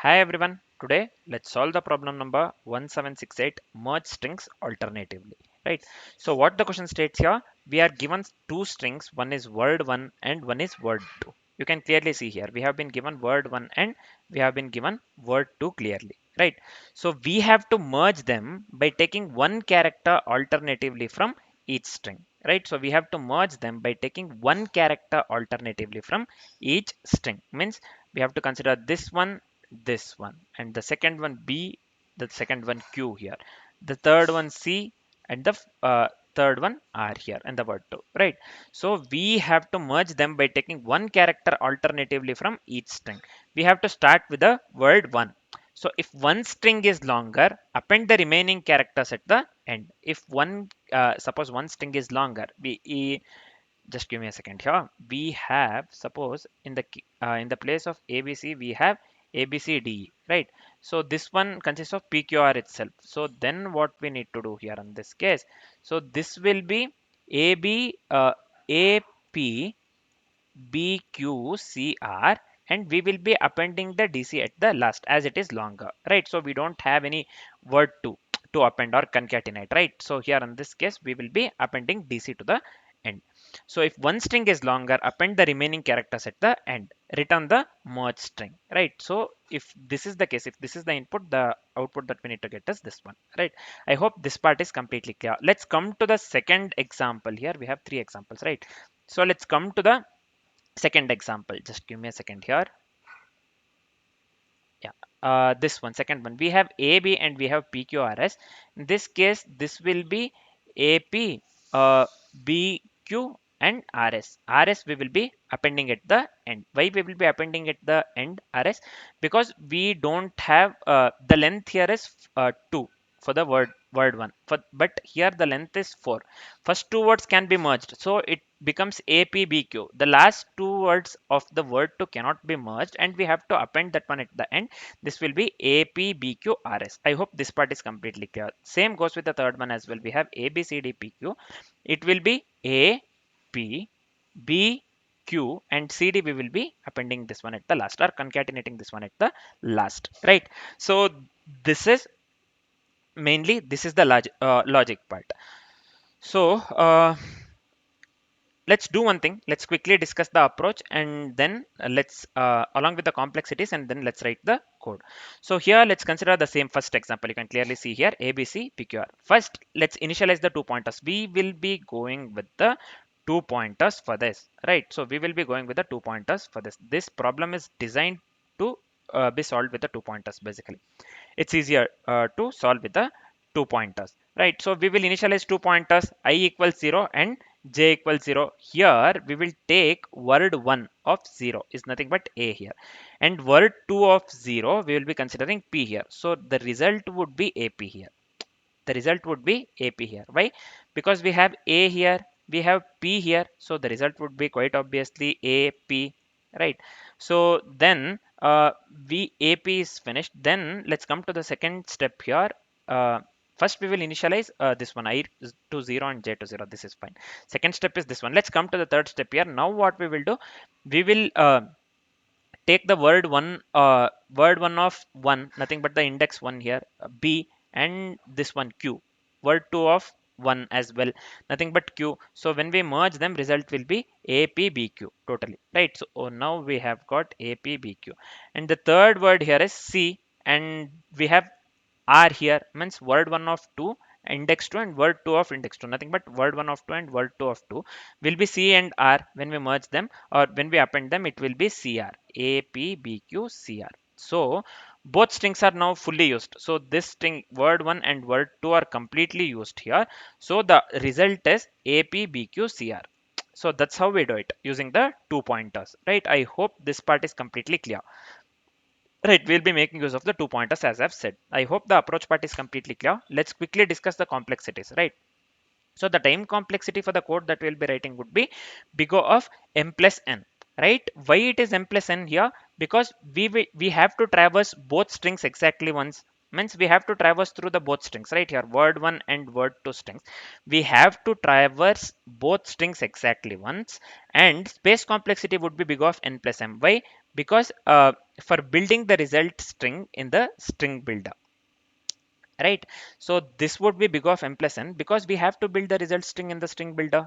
Hi everyone, today let's solve the problem number 1768, merge strings alternatively. Right. So what the question states here, we are given two strings, one is word 1 and one is word 2. You can clearly see here we have been given word 1 and we have been given word 2 clearly. Right. So we have to merge them by taking one character alternatively from each string. Right. So we have to merge them by taking one character alternatively from each string. Means we have to consider this one, and the second one B, the second one Q here, the third one C, and the third one R here, and the word 2, right? So we have to merge them by taking one character alternatively from each string. We have to start with the word 1. So if one string is longer, append the remaining characters at the end. If suppose one string is longer, just give me a second here. We have, suppose in the place of ABC we have ABCDE, right? So this one consists of PQR itself. So then what we need to do here in this case, so this will be AB AP BQCR, and we will be appending the DC at the last as it is longer, right? So we don't have any word to append or concatenate, right? So here in this case we will be appending DC to the end. So if one string is longer, append the remaining characters at the end, return the merge string, right? So if this is the case, if this is the input, the output that we need to get is this one, right? I hope this part is completely clear. Let's come to the second example. Here we have three examples, right? So let's come to the second example. Just give me a second here. Yeah, this one, second one, we have AB and we have PQRS. In this case this will be AP, BQ and RS we will be appending at the end. Why we will be appending at the end RS? Because we don't have the length here is 2 for the word 1, but here the length is 4. First two words can be merged, so it becomes APBQ. The last two words of the word 2 cannot be merged, and we have to append that one at the end. This will be APBQRS. I hope this part is completely clear. Same goes with the third one as well. We have ABCDPQ. It will be A, P, B, Q, and CD. We will be appending this one at the last, or concatenating this one at the last, right? So this is mainly, this is the logic part. So let's do one thing. Let's quickly discuss the approach, and then let's along with the complexities, and then let's write the code. So here let's consider the same first example. You can clearly see here ABC PQR. First let's initialize the two pointers. We will be going with the two pointers for this, right? So we will be going with the two pointers for this problem is designed to be solved with the two pointers. Basically it's easier to solve with the two pointers, right? So we will initialize two pointers, I equals 0 and j equals 0. Here we will take word 1 of 0 is nothing but A here, and word 2 of 0 we will be considering P here. So the result would be AP here. The result would be AP here. Why? Because we have A here, we have P here, so the result would be quite obviously AP, right? So then we AP is finished. Then let's come to the second step here. uh, First we will initialize this one, I to 0 and j to 0. This is fine. Second step is this one. Let's come to the third step here. Now what we will do, we will take the word 1 of 1, nothing but the index 1 here, B, and this one Q, word 2 of 1 as well, nothing but Q. So when we merge them, result will be APBQ totally, right? So now we have got APBQ, and the third word here is C, and we have R here, means word 1 of 2 index 2 and word 2 of index 2, nothing but word 1 of 2 and word 2 of 2 will be C and R. When we merge them or when we append them, it will be CR, APBQCR. So both strings are now fully used. So this string word 1 and word 2 are completely used here. So the result is APBQCR. So that's how we do it using the two pointers, right? I hope this part is completely clear. Right, we'll be making use of the two pointers as I've said. I hope the approach part is completely clear. Let's quickly discuss the complexities, right? So the time complexity for the code that we'll be writing would be big O of m plus n, right? Why it is m plus n here? Because we have to traverse both strings exactly once. Means we have to traverse through the both strings, right? Here word 1 and word 2 strings. We have to traverse both strings exactly once, and space complexity would be big O of n plus m. Why? because for building the result string in the string builder, right? So this would be big of m plus n because we have to build the result string in the string builder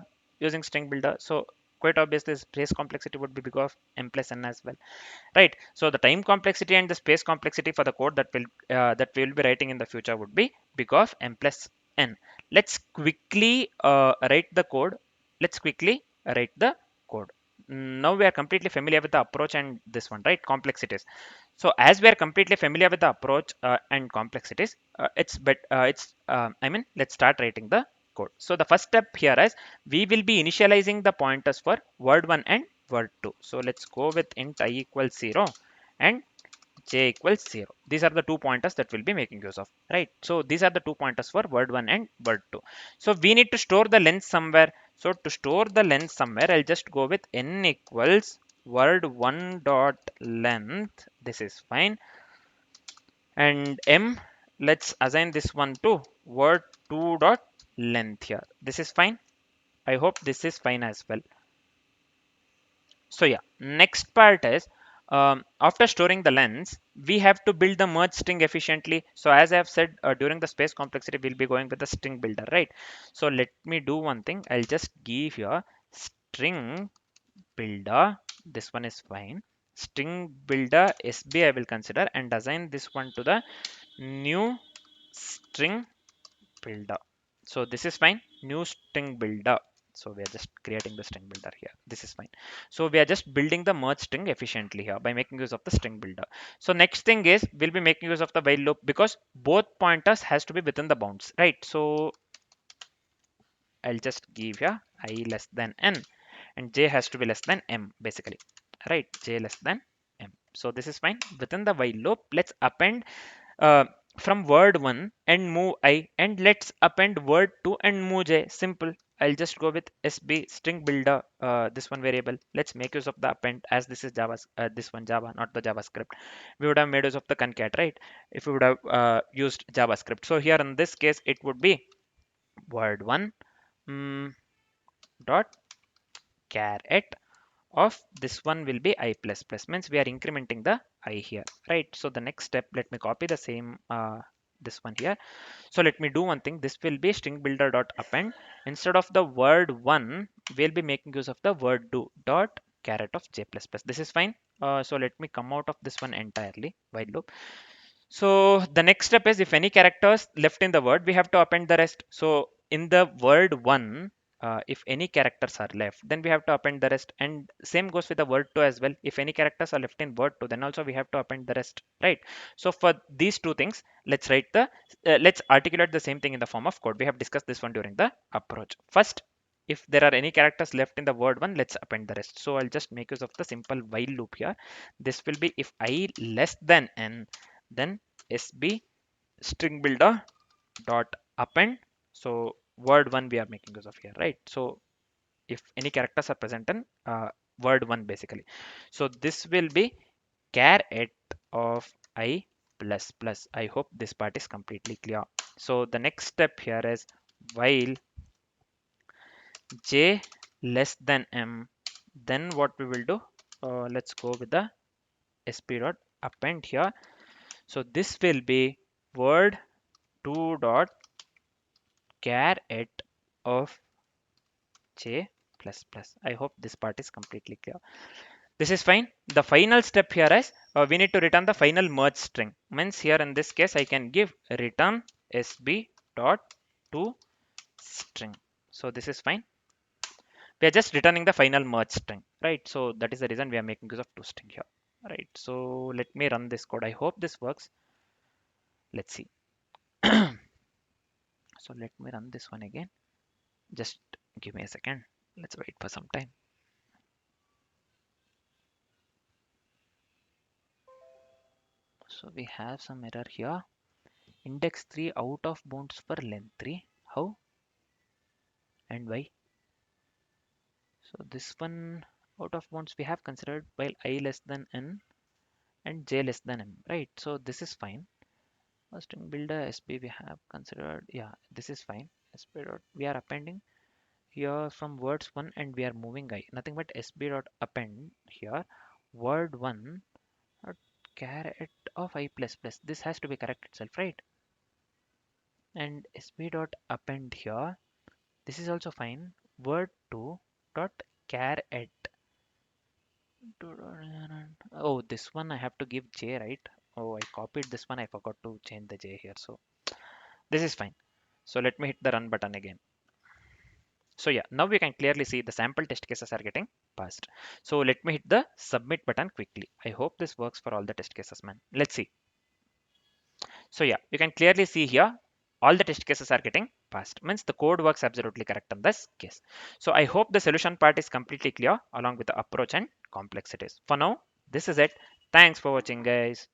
using string builder. So quite obviously space complexity would be big of m plus n as well, right? So the time complexity and the space complexity for the code that we will be writing in the future would be big of m plus n. Let's quickly write the code. Let's quickly write the code. Now we are completely familiar with the approach and this one, right? Complexities. So as we are completely familiar with the approach and complexities, I mean, let's start writing the code. So the first step here is we will be initializing the pointers for word1 and word2. So let's go with int I equals 0 and j equals 0. These are the two pointers that we'll be making use of, right? So these are the two pointers for word1 and word2. So we need to store the length somewhere. So to store the length somewhere, I'll just go with n equals word1 dot length. This is fine. And m, let's assign this one to word2 dot length here. This is fine. I hope this is fine as well. So yeah, next part is after storing the lengths, we have to build the merge string efficiently. So as I have said during the space complexity, we'll be going with the string builder, right? So let me do one thing. I'll just give here string builder. This one is fine. String builder SB I will consider and assign this one to the new string builder. So this is fine. New string builder. So we are just creating the string builder here. This is fine. So we are just building the merge string efficiently here by making use of the string builder. So next thing is we'll be making use of the while loop because both pointers has to be within the bounds, right? So I'll just give here I less than n and j has to be less than m basically, right? J less than m. So this is fine. Within the while loop, let's append uh, from word 1 and move I, and let's append word 2 and move j. Simple. I'll just go with SB string builder, this one variable. Let's make use of the append as this is Java, this one Java, not the JavaScript. We would have made use of the concat, right? If we would have used JavaScript. So here in this case, it would be word 1 dot caret of this one will be I plus plus, means we are incrementing the I here, right? So the next step, let me copy the same this one here. So let me do one thing. This will be string builder dot append. Instead of the word one, we'll be making use of the word do dot caret of j plus plus. This is fine. So let me come out of this one entirely while loop. So the next step is if any characters left in the word, we have to append the rest. So in the word one, if any characters are left, then we have to append the rest. And same goes with the word two as well. If any characters are left in word two, then also we have to append the rest, right? So for these two things, let's articulate the same thing in the form of code. We have discussed this one during the approach. First, if there are any characters left in the word one, let's append the rest. So I'll just make use of the simple while loop here. This will be if I less than n, then SB string builder dot append. So word one we are making use of here, right? So if any characters are present in word one basically. So this will be caret of I plus plus. I hope this part is completely clear. So the next step here is while j less than m, then what we will do, let's go with the sp dot append here. So this will be word 2 dot caret of j plus plus. I hope this part is completely clear. This is fine. The final step here is we need to return the final merge string. Means here in this case I can give return sb dot to string. So this is fine. We are just returning the final merge string, right? So that is the reason we are making use of to string here, right? So let me run this code. I hope this works. Let's see. So let me run this one again. Just give me a second. Let's wait for some time. So we have some error here. Index 3 out of bounds for length 3. How and why? So this one out of bounds we have considered while I less than n and j less than m, right? So this is fine. String builder sp we have considered. Yeah, this is fine. Sp dot we are appending here from words 1 and we are moving I. Nothing but sp dot append here word 1 caret of I plus plus. This has to be correct itself, right? And sb dot append here. This is also fine. Word 2 dot caret. Oh, this one I have to give j, right? Oh, I copied this one. I forgot to change the j here. So this is fine. So let me hit the run button again. So yeah, now we can clearly see the sample test cases are getting passed. So let me hit the submit button quickly. I hope this works for all the test cases, man. Let's see. So yeah, you can clearly see here all the test cases are getting passed. Means the code works absolutely correct in this case. So I hope the solution part is completely clear along with the approach and complexities. For now, this is it. Thanks for watching, guys.